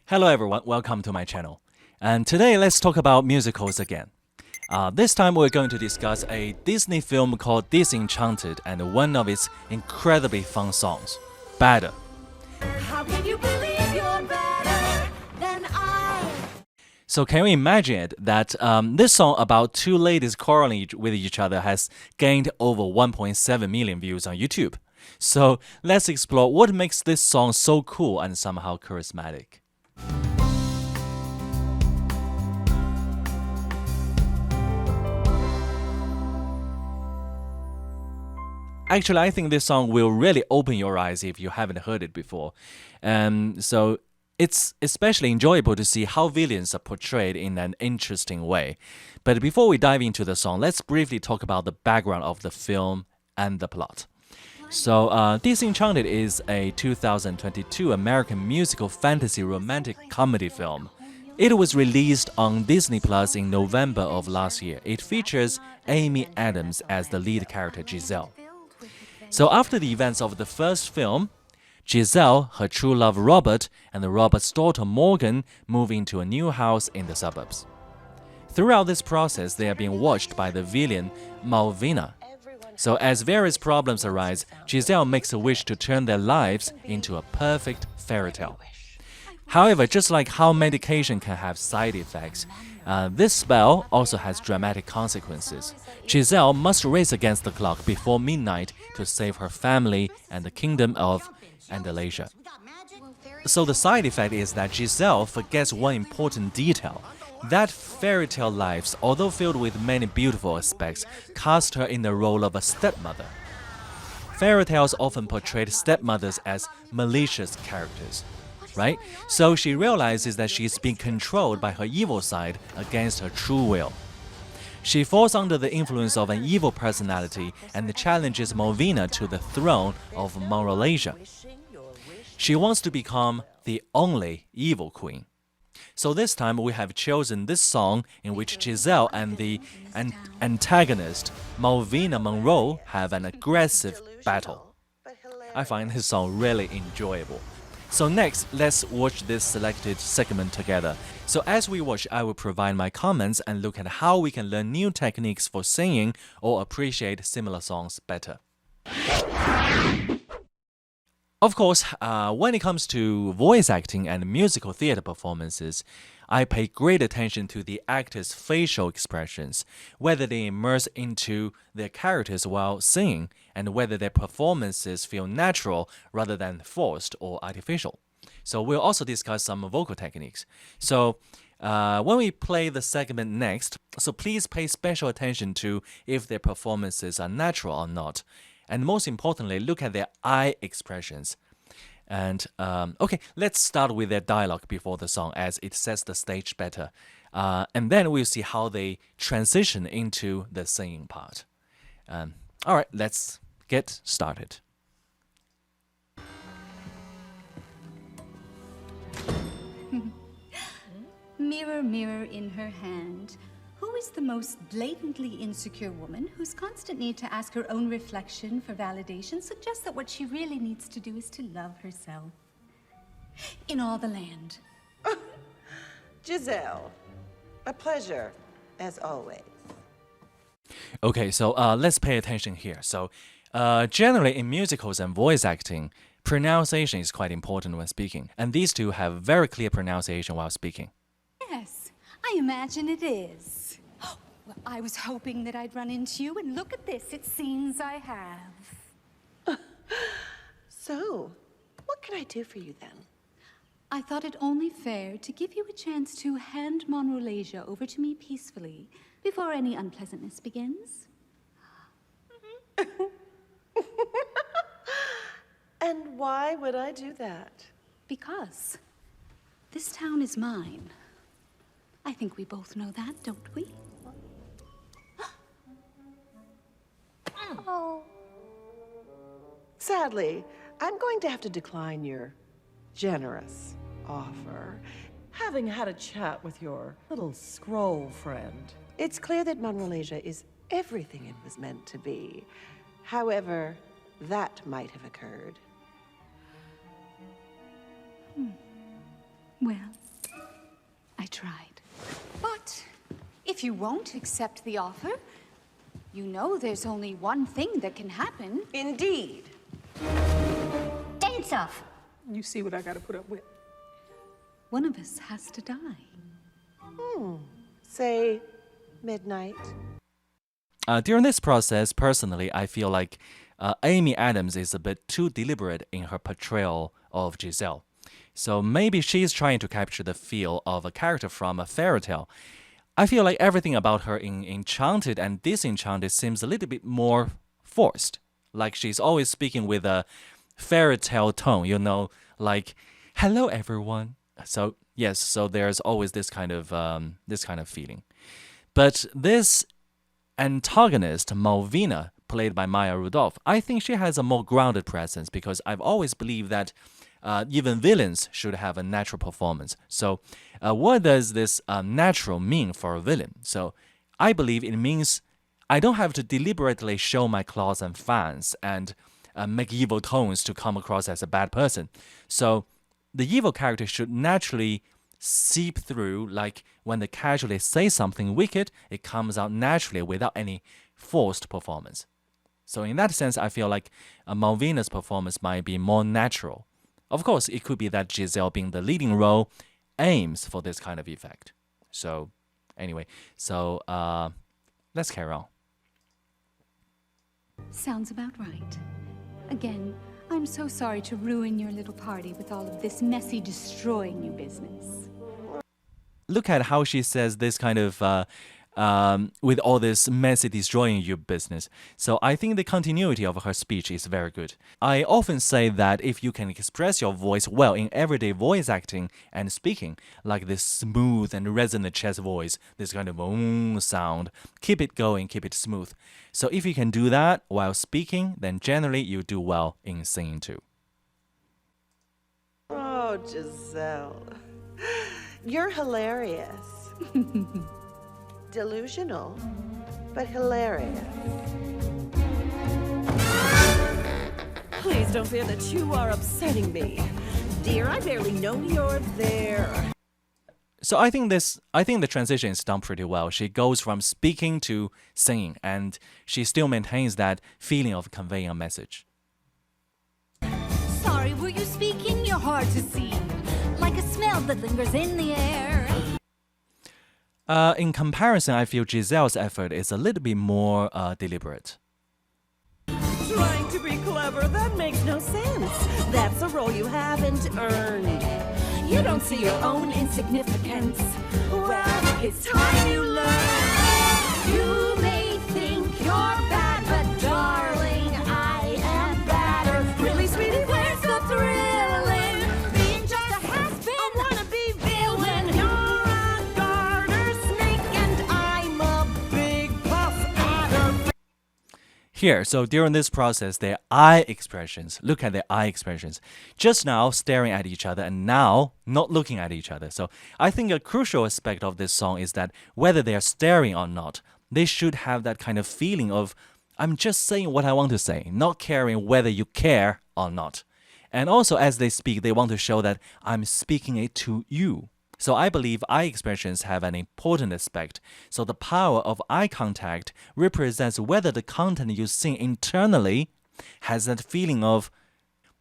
Hello everyone, welcome to my channel. And today let's talk about musicals again. This time we're going to discuss a Disney film called Disenchanted and one of its incredibly fun songs, Better. How can you believe you're better than I? So can you imagine it that this song about two ladies quarreling with each other has gained over 1.7 million views on YouTube. So let's explore what makes this song so cool and somehow charismatic. Actually, I think this song will really open your eyes if you haven't heard it before. So it's especially enjoyable to see how villains are portrayed in an interesting way. But before we dive into the song, let's briefly talk about the background of the film and the plot. So, Disenchanted is a 2022 American musical fantasy romantic comedy film. It was released on Disney Plus in November of last year. It features Amy Adams as the lead character Giselle. So after the events of the first film, Giselle, her true love Robert, and Robert's daughter Morgan move into a new house in the suburbs. Throughout this process, they are being watched by the villain Malvina. So as various problems arise, Giselle makes a wish to turn their lives into a perfect fairy tale. However, just like how medication can have side effects, this spell also has dramatic consequences. Giselle must race against the clock before midnight to save her family and the kingdom of Andalasia. So the side effect is that Giselle forgets one important detail. That fairy tale lives, although filled with many beautiful aspects, cast her in the role of a stepmother. Fairy tales often portrayed stepmothers as malicious characters, right? So she realizes that she's being controlled by her evil side against her true will. She falls under the influence of an evil personality and challenges Malvina to the throne of Monrolasia. She wants to become the only evil queen. So this time we have chosen this song in which Giselle and the antagonist, Malvina Monroe, have an aggressive battle. I find this song really enjoyable. So next, let's watch this selected segment together. So as we watch, I will provide my comments and look at how we can learn new techniques for singing or appreciate similar songs better. Of course, when it comes to voice acting and musical theater performances, I pay great attention to the actors' facial expressions, whether they immerse into their characters while singing, and whether their performances feel natural rather than forced or artificial. So we'll also discuss some vocal techniques. So when we play the segment next, so please pay special attention to if their performances are natural or not. And most importantly, look at their eye expressions. And okay, let's start with their dialogue before the song as it sets the stage better. And then we'll see how they transition into the singing part. All right, let's get started. Mirror, mirror in her hand, who is the most blatantly insecure woman whose constant need to ask her own reflection for validation suggests that what she really needs to do is to love herself? In all the land. Giselle, a pleasure, as always. Okay, so let's pay attention here. So generally in musicals and voice acting, pronunciation is quite important when speaking. And these two have very clear pronunciation while speaking. Yes, I imagine it is. Well, I was hoping that I'd run into you, and look at this, it seems I have. So, what can I do for you then? I thought it only fair to give you a chance to hand Monrolasia over to me peacefully before any unpleasantness begins. And why would I do that? Because this town is mine. I think we both know that, don't we? Oh. Sadly, I'm going to have to decline your generous offer. Having had a chat with your little scroll friend, it's clear that Monrolasia is everything it was meant to be. However, that might have occurred. Well, I tried. But if you won't accept the offer, you know there's only one thing that can happen. Indeed. Dance off. You see what I gotta put up with. One of us has to die. Say midnight. During this process, personally, I feel like Amy Adams is a bit too deliberate in her portrayal of Giselle. So maybe she's trying to capture the feel of a character from a fairy tale. I feel like everything about her in Enchanted and Disenchanted seems a little bit more forced. Like she's always speaking with a fairy tale tone, you know, like, hello everyone. So yes, so there's always this kind of feeling. But this antagonist, Malvina, played by Maya Rudolph, I think she has a more grounded presence because I've always believed that even villains should have a natural performance. So what does this natural mean for a villain? So I believe it means I don't have to deliberately show my claws and fangs and make evil tones to come across as a bad person. So the evil character should naturally seep through, like when they casually say something wicked, it comes out naturally without any forced performance. So in that sense, I feel like Malvina's performance might be more natural. Of course, it could be that Giselle, being the leading role, aims for this kind of effect. So anyway, so let's carry on. Sounds about right. Again, I'm so sorry to ruin your little party with all of this messy, destroying you business. Look at how she says this kind of with all this messy destroying you business. So I think the continuity of her speech is very good. I often say that if you can express your voice well in everyday voice acting and speaking, like this smooth and resonant chest voice, this kind of sound, keep it going, keep it smooth. So if you can do that while speaking, then generally you do well in singing too. Oh, Giselle. You're hilarious. Delusional, but hilarious. Please don't fear that you are upsetting me. Dear, I barely know you're there. So I think the transition is done pretty well. She goes from speaking to singing, and she still maintains that feeling of conveying a message. Sorry, were you speaking? You're hard to see. Like a smell that lingers in the air. In comparison, I feel Giselle's effort is a little bit more deliberate. Trying to be clever, that makes no sense. That's a role you haven't earned. You don't see your own insignificance. Well, it's time you learn. You may think you're bad, but darling, I am badder. Really, sweetie, where's the thrill in being just a has-been? I wanna be villain. You're a garter snake and I'm a big puff adder. Here, so during this process, their eye expressions, look at their eye expressions. Just now, staring at each other, and now, not looking at each other. So I think a crucial aspect of this song is that whether they are staring or not, they should have that kind of feeling of, I'm just saying what I want to say, not caring whether you care or not. And also, as they speak, they want to show that I'm speaking it to you. So I believe eye expressions have an important aspect. So the power of eye contact represents whether the content you sing internally has that feeling of,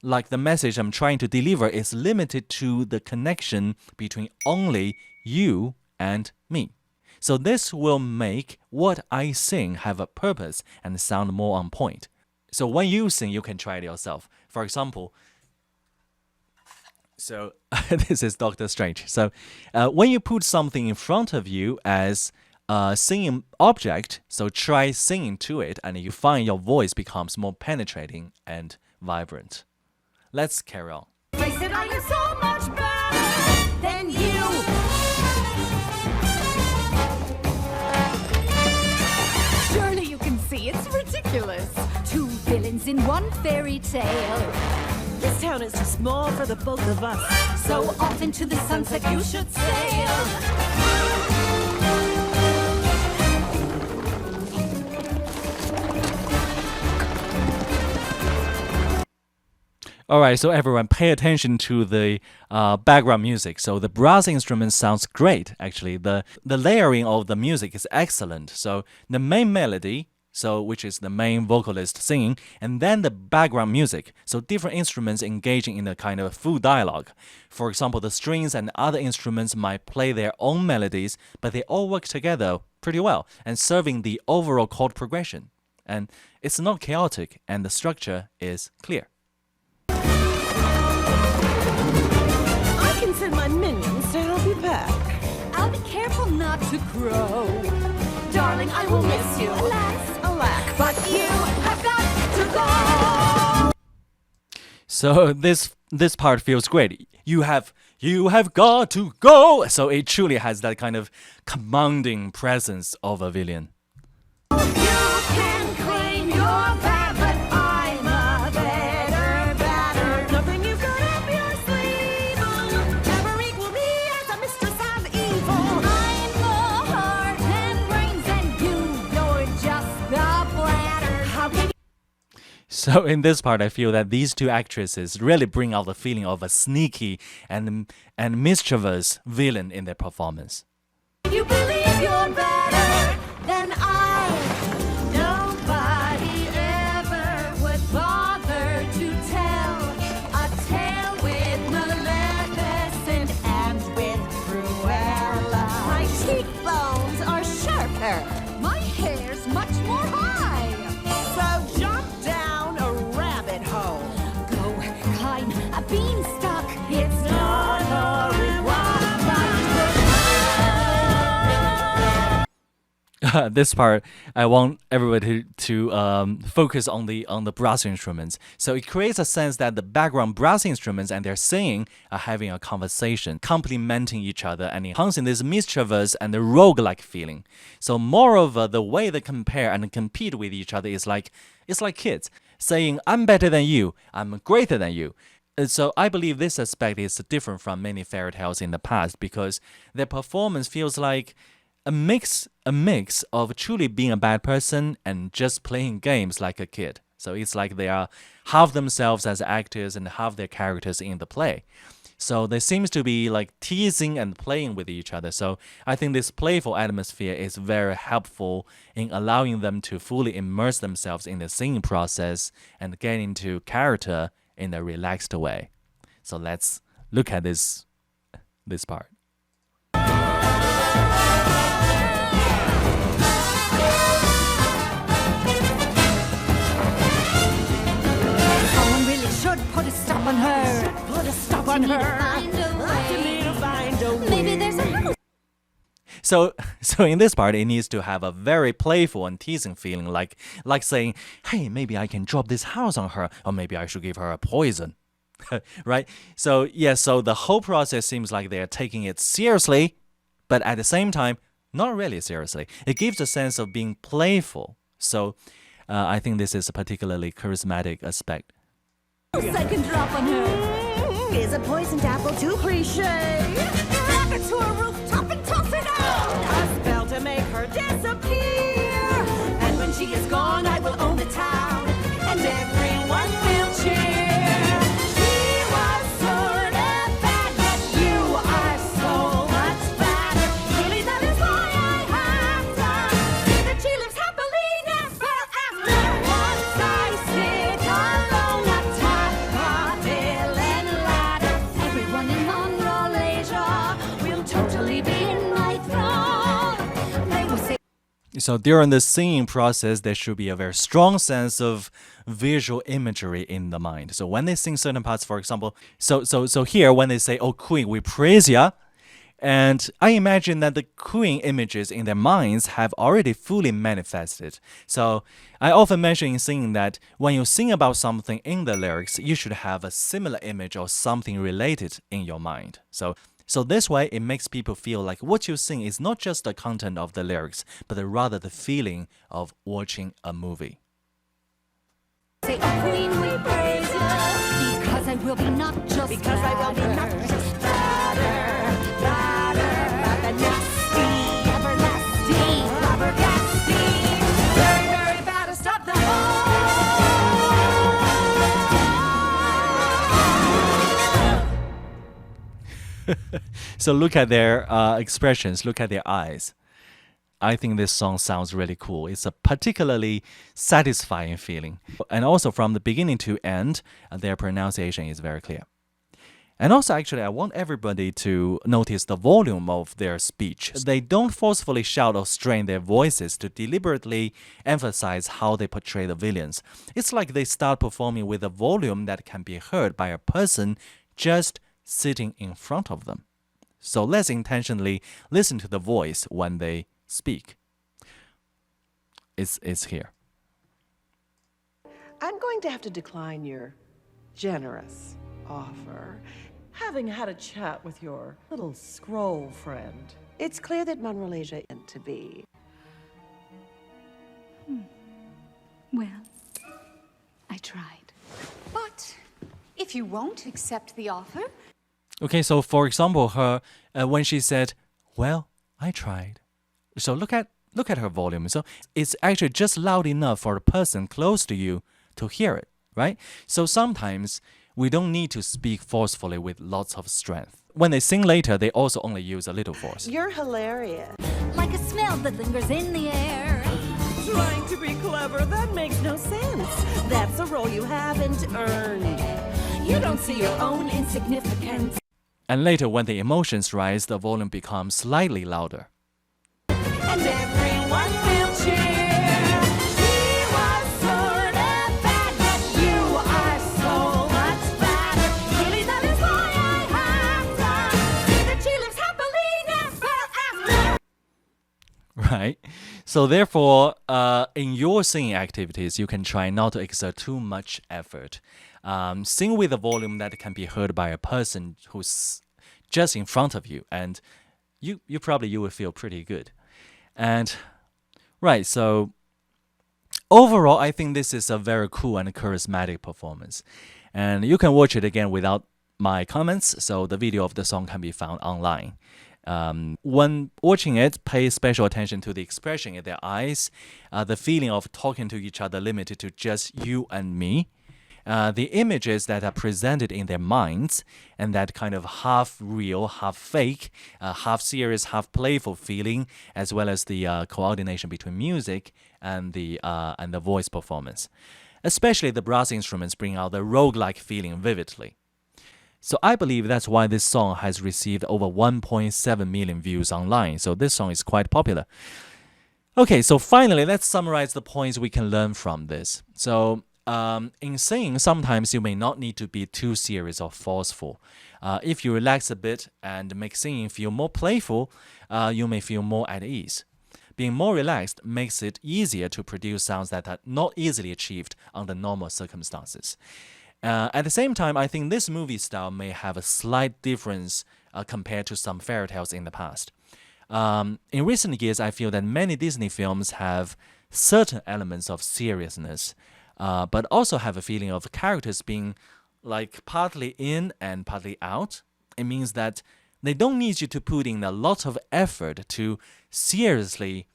like the message I'm trying to deliver is limited to the connection between only you and me. So this will make what I sing have a purpose and sound more on point. So when you sing, you can try it yourself. For example, so this is Doctor Strange. So when you put something in front of you as a singing object, so try singing to it, and you find your voice becomes more penetrating and vibrant. Let's carry on. Face it, I am so much better than you. Surely you can see it's ridiculous. Two villains in one fairy tale. This town is too small for the both of us. So off into the sunset you should sail. All right, so everyone pay attention to the background music. So the brass instrument sounds great, actually. The layering of the music is excellent. So the main melody, which is the main vocalist singing, and then the background music. So different instruments engaging in a kind of full dialogue. For example, the strings and other instruments might play their own melodies, but they all work together pretty well and serving the overall chord progression. And it's not chaotic, and the structure is clear. I can send my minions to help you pack. I'll be careful not to crow. Darling, I will miss you. Alas, alack, but you have got to go. So this part feels great. You have got to go. So it truly has that kind of commanding presence of a villain. You can claim you're bad, but I'm a better batter. Nothing you've got up your sleeve ever equal me as a mistress of evil. I'm the heart and brains, and you're just the bladder. How can So in this part, I feel that these two actresses really bring out the feeling of a sneaky and mischievous villain in their performance. you believe you're better than I? Nobody ever would bother to tell a tale with Maleficent and with Cruella. My cheekbones are sharper. My hair's much more high. So jump down a rabbit hole. Go climb a beanstalk. It's not a This part, I want everybody to focus on the brass instruments. So it creates a sense that the background brass instruments and their singing are having a conversation, complementing each other and enhancing this mischievous and the roguelike feeling. So moreover, the way they compare and compete with each other is like kids saying, "I'm better than you, I'm greater than you." So I believe this aspect is different from many fairy tales in the past because their performance feels like a mix of truly being a bad person and just playing games like a kid. So it's like they are half themselves as actors and half their characters in the play. So they seems to be like teasing and playing with each other. So I think this playful atmosphere is very helpful in allowing them to fully immerse themselves in the singing process and get into character in a relaxed way. So let's look at this part. Someone really should put a stop on her. Put a stop on her. Find a You way. need to find a way. Maybe there's a house. So in this part, it needs to have a very playful and teasing feeling, like saying, "Hey, maybe I can drop this house on her, or maybe I should give her a poison." Right? So so the whole process seems like they are taking it seriously, but at the same time, not really seriously. It gives a sense of being playful. So I think this is a particularly charismatic aspect. Second drop on her. Is a poisoned apple too cliche? Drop it to a rooftop and toss it out. A spell to make her disappear. And when she is gone, I will own the town, and everyone will cheer. She was sort of bad, but you are so much better. Really, that is why I have done. See that she lives happily ever after. Once I sit alone atop a villain ladder, everyone in Monroe-Leisure will totally be in my thrall. They will say. So during the singing process, there should be a very strong sense of visual imagery in the mind. So when they sing certain parts, for example, so here when they say, "Oh Queen, we praise ya," and I imagine that the Queen images in their minds have already fully manifested. So I often mention in singing that when you sing about something in the lyrics, you should have a similar image or something related in your mind. So this way, it makes people feel like what you sing is not just the content of the lyrics, but rather the feeling of watching a movie. Say, "Oh Queen, we praise you, because I will be not just Because I will be not just better, but the nasty, everlasting, flabbergasting, very baddest of them all. So look at their expressions, look at their eyes. I think this song sounds really cool. It's a particularly satisfying feeling. And also from the beginning to end, their pronunciation is very clear. And also, actually, I want everybody to notice the volume of their speech. They don't forcefully shout or strain their voices to deliberately emphasize how they portray the villains. It's like they start performing with a volume that can be heard by a person just sitting in front of them. So let's intentionally listen to the voice when they speak. It's here. I'm going to have to decline your generous offer. Having had a chat with your little scroll friend, it's clear that Monrelasia isn't to be. Well, I tried. But if you won't accept the offer, Okay, so for example, her when she said, "Well, I tried." So look at her volume. So it's actually just loud enough for a person close to you to hear it, right? So sometimes we don't need to speak forcefully with lots of strength. When they sing later, they also only use a little force. You're hilarious. Like a smell that lingers in the air. Trying to be clever, that makes no sense. That's a role you haven't earned. You don't see your own insignificance. And later, when the emotions rise, the volume becomes slightly louder. And everyone will cheer. She was sort of bad, but you are so much better. Really, that is why I have to see that she lives happily ever after. Right? So therefore, in your singing activities, you can try not to exert too much effort. Sing with a volume that can be heard by a person who's just in front of you, and you will feel pretty good. And right, so overall, I think this is a very cool and charismatic performance. And you can watch it again without my comments, so the video of the song can be found online. When watching it, pay special attention to the expression in their eyes, the feeling of talking to each other limited to just you and me, the images that are presented in their minds, and that kind of half real, half fake, half serious, half playful feeling, as well as the coordination between music and the voice performance. Especially the brass instruments bring out the roguelike feeling vividly. So I believe that's why this song has received over 1.7 million views online. So this song is quite popular. Okay, so finally, let's summarize the points we can learn from this. So in singing, sometimes you may not need to be too serious or forceful. If you relax a bit and make singing feel more playful, you may feel more at ease. Being more relaxed makes it easier to produce sounds that are not easily achieved under normal circumstances. At the same time, I think this movie style may have a slight difference compared to some fairy tales in the past. In recent years, I feel that many Disney films have certain elements of seriousness, but also have a feeling of characters being like partly in and partly out. It means that they don't need you to put in a lot of effort to seriously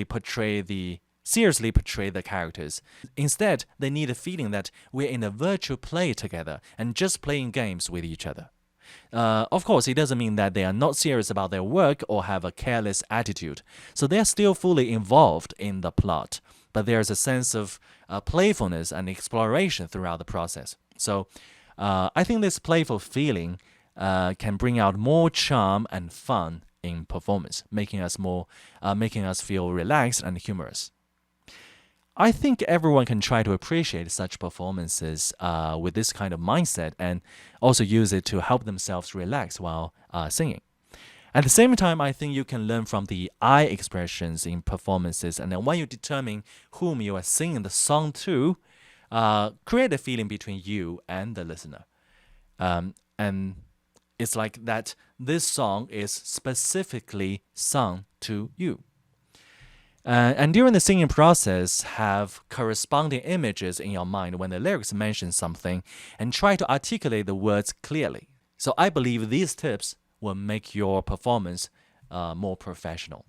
portray the characters. Instead, they need a feeling that we're in a virtual play together and just playing games with each other. Of course, it doesn't mean that they are not serious about their work or have a careless attitude. So they are still fully involved in the plot, but there's a sense of playfulness and exploration throughout the process. So I think this playful feeling can bring out more charm and fun in performance, making us feel relaxed and humorous. I think everyone can try to appreciate such performances with this kind of mindset and also use it to help themselves relax while singing. At the same time, I think you can learn from the eye expressions in performances, and then when you determine whom you are singing the song to, create a feeling between you and the listener. And it's like that this song is specifically sung to you. And during the singing process, have corresponding images in your mind when the lyrics mention something, and try to articulate the words clearly. So I believe these tips will make your performance more professional.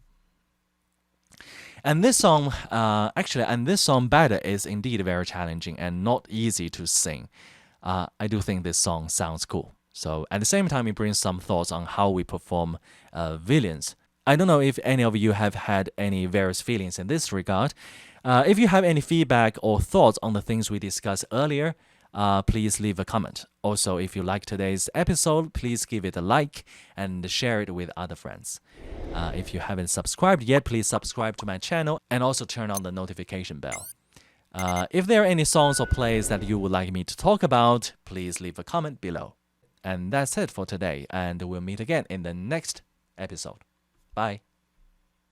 And this song, Better, is indeed very challenging and not easy to sing. I do think this song sounds cool. So at the same time, it brings some thoughts on how we perform villains. I don't know if any of you have had any various feelings in this regard. If you have any feedback or thoughts on the things we discussed earlier, please leave a comment. Also, if you like today's episode, please give it a like and share it with other friends. If you haven't subscribed yet, please subscribe to my channel and also turn on the notification bell. If there are any songs or plays that you would like me to talk about, please leave a comment below. And that's it for today, and we'll meet again in the next episode. Bye.